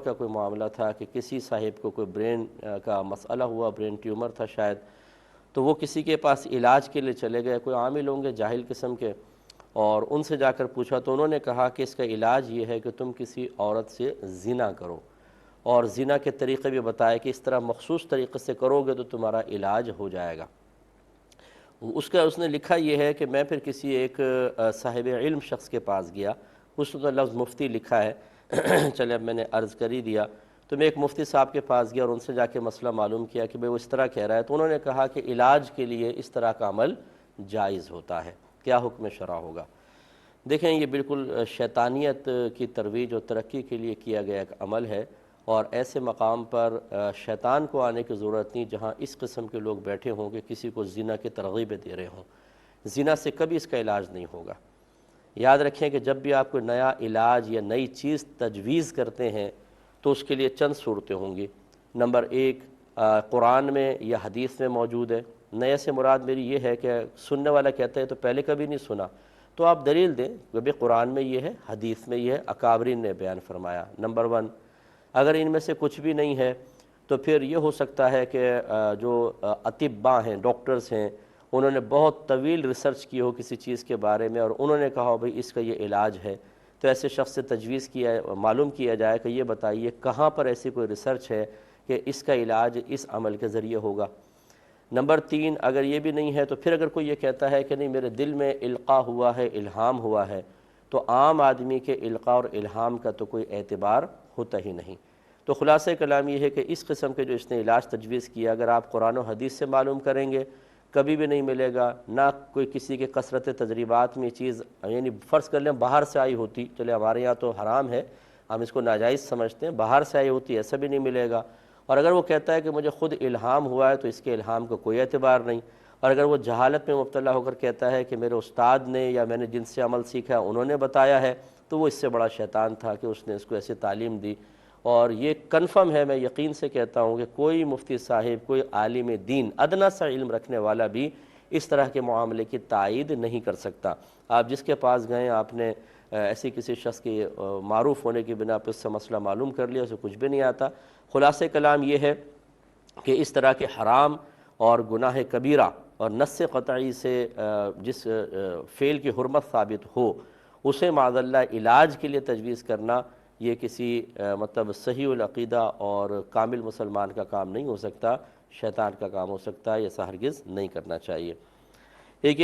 کا کوئی معاملہ تھا کہ کسی صاحب کو کوئی برین کا مسئلہ ہوا، برین ٹیومر تھا شاید، تو وہ کسی کے پاس علاج کے لیے چلے گئے، کوئی عامل ہوں گے جاہل قسم کے، اور ان سے جا کر پوچھا تو انہوں نے کہا کہ اس کا علاج یہ ہے کہ تم کسی عورت سے زنا کرو، اور زنا کے طریقے بھی بتائے کہ اس طرح مخصوص طریقے سے کرو گے تو تمہارا علاج ہو جائے گا۔ اس نے لکھا یہ ہے کہ میں پھر کسی ایک صاحب علم شخص کے پاس گیا، اس نے لفظ مفتی لکھا ہے، چلے اب میں نے عرض کر ہی دیا، تو میں ایک مفتی صاحب کے پاس گیا اور ان سے جا کے مسئلہ معلوم کیا کہ وہ اس طرح کہہ رہا ہے، تو انہوں نے کہا کہ علاج کے لیے اس طرح کا عمل جائز ہوتا ہے، کیا حکم شرع ہوگا؟ دیکھیں یہ بالکل شیطانیت کی ترویج اور ترقی کے لیے کیا گیا ایک عمل ہے، اور ایسے مقام پر شیطان کو آنے کی ضرورت نہیں جہاں اس قسم کے لوگ بیٹھے ہوں کہ کسی کو زنا کی ترغیبیں دے رہے ہوں۔ زنا سے کبھی اس کا علاج نہیں ہوگا۔ یاد رکھیں کہ جب بھی آپ کوئی نیا علاج یا نئی چیز تجویز کرتے ہیں تو اس کے لیے چند صورتیں ہوں گی۔ نمبر ایک، قرآن میں یا حدیث میں موجود ہے۔ نئے سے مراد میری یہ ہے کہ سننے والا کہتا ہے تو پہلے کبھی نہیں سنا، تو آپ دلیل دیں کہ بھی قرآن میں یہ ہے، حدیث میں یہ ہے، اکابرین نے بیان فرمایا۔ نمبر ون، اگر ان میں سے کچھ بھی نہیں ہے تو پھر یہ ہو سکتا ہے کہ جو اطباء ہیں، ڈاکٹرز ہیں، انہوں نے بہت طویل ریسرچ کی ہو کسی چیز کے بارے میں اور انہوں نے کہا ہو بھئی اس کا یہ علاج ہے، تو ایسے شخص سے تجویز معلوم کیا جائے کہ یہ بتائیے کہاں پر ایسی کوئی ریسرچ ہے کہ اس کا علاج اس عمل کے ذریعے ہوگا۔ نمبر تین، اگر یہ بھی نہیں ہے تو پھر اگر کوئی یہ کہتا ہے کہ نہیں میرے دل میں القاء ہوا ہے، الہام ہوا ہے، تو عام آدمی کے القاء اور الہام کا تو کوئی اعتبار ہوتا ہی نہیں۔ تو خلاصہ کلام یہ ہے کہ اس قسم کے جو اس نے علاج تجویز کیا، اگر آپ قرآن و حدیث سے معلوم کریں گے کبھی بھی نہیں ملے گا، نہ کوئی کسی کے کثرت تجربات میں چیز، یعنی فرض کر لیں باہر سے آئی ہوتی، چلے ہمارے یہاں تو حرام ہے، ہم اس کو ناجائز سمجھتے ہیں، باہر سے آئی ہوتی ایسا بھی نہیں ملے گا۔ اور اگر وہ کہتا ہے کہ مجھے خود الہام ہوا ہے تو اس کے الہام کو کوئی اعتبار نہیں، اور اگر وہ جہالت میں مبتلا ہو کر کہتا ہے کہ میرے استاد نے یا میں نے جن سے عمل سیکھا انہوں نے بتایا ہے، تو وہ اس سے بڑا شیطان تھا کہ اس نے اس کو ایسی تعلیم دی۔ اور یہ کنفرم ہے، میں یقین سے کہتا ہوں کہ کوئی مفتی صاحب، کوئی عالم دین ادنا سا علم رکھنے والا بھی اس طرح کے معاملے کی تائید نہیں کر سکتا۔ آپ جس کے پاس گئے آپ نے ایسی کسی شخص کے معروف ہونے کی بنا پر اس سے مسئلہ معلوم کر لیا، اسے کچھ بھی نہیں آتا۔ خلاصہ کلام یہ ہے کہ اس طرح کے حرام اور گناہ کبیرہ اور نص قطعی سے جس فعل کی حرمت ثابت ہو اسے معاذ اللہ علاج کے لیے تجویز کرنا، یہ کسی مطلب صحیح العقیدہ اور کامل مسلمان کا کام نہیں ہو سکتا، شیطان کا کام ہو سکتا ہے، یہ ہرگز نہیں کرنا چاہیے۔ ایک